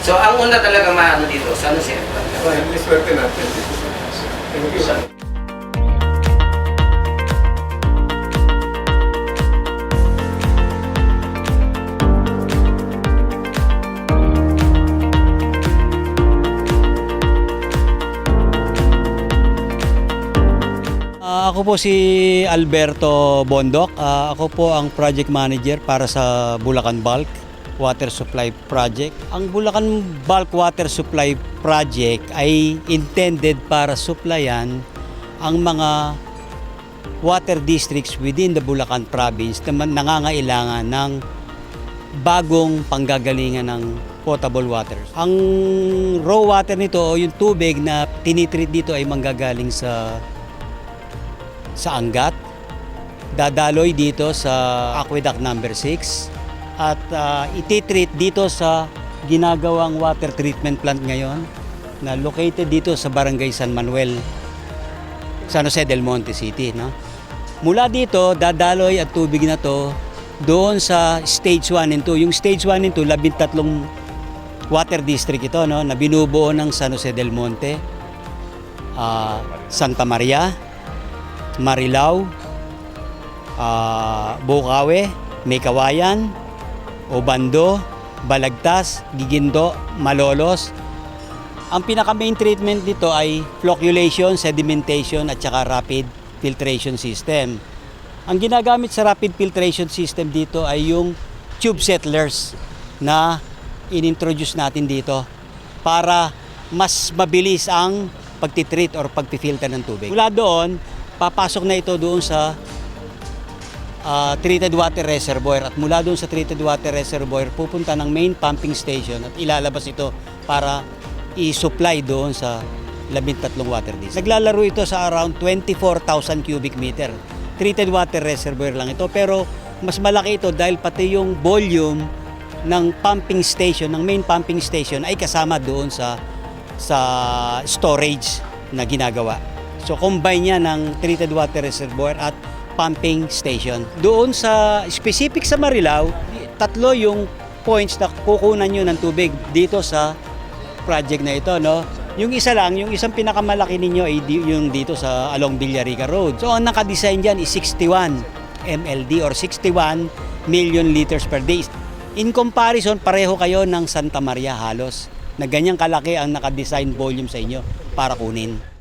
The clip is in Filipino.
So, ang una talaga maano dito, San Jose. Hindi swerte natin. Thank you. Ako po si Alberto Bondok. Ako po ang project manager para sa Bulacan Bulk Water Supply Project. Ang Bulacan Bulk Water Supply Project ay intended para supplyan ang mga water districts within the Bulacan Province na nangangailangan ng bagong panggagalingan ng potable water. Ang raw water nito o yung tubig na tinitreat dito ay manggagaling sa Angat, dadaloy dito sa Aqueduct number 6 at ititreat dito sa ginagawang water treatment plant ngayon na located dito sa Barangay San Manuel, San Jose del Monte City. No? Mula dito, dadaloy at tubig na to doon sa Stage 1 and 2. Yung Stage 1 and 2, 13 water district ito no, na binubuo ng San Jose del Monte, Santa Maria, Marilao, Bukawe, Mekawayan, Obando, Balagtas, Giginto, Malolos. Ang pinaka-main treatment dito ay flocculation, sedimentation at saka rapid filtration system. Ang ginagamit sa rapid filtration system dito ay yung tube settlers na inintroduce natin dito para mas mabilis ang pagtitreat or pagpifilter ng tubig. Mula doon, papasok na ito doon sa treated water reservoir at mula doon sa treated water reservoir pupunta ng main pumping station at ilalabas ito para i-supply doon sa 13 water district. Naglalaro ito sa around 24,000 cubic meter. Treated water reservoir lang ito pero mas malaki ito dahil pati yung volume ng pumping station, ng main pumping station ay kasama doon sa storage na ginagawa. So combine niya ng treated water reservoir at pumping station. Doon sa specific sa Marilao, 3 yung points na kukunan nyo ng tubig dito sa project na ito. No? Yung isa lang, yung isang pinakamalaki ninyo ay yung dito sa along Villarica Road. So ang nakadesign dyan is 61 MLD or 61 million liters per day. In comparison, pareho kayo ng Santa Maria halos na ganyang kalaki ang nakadesign volume sa inyo para kunin.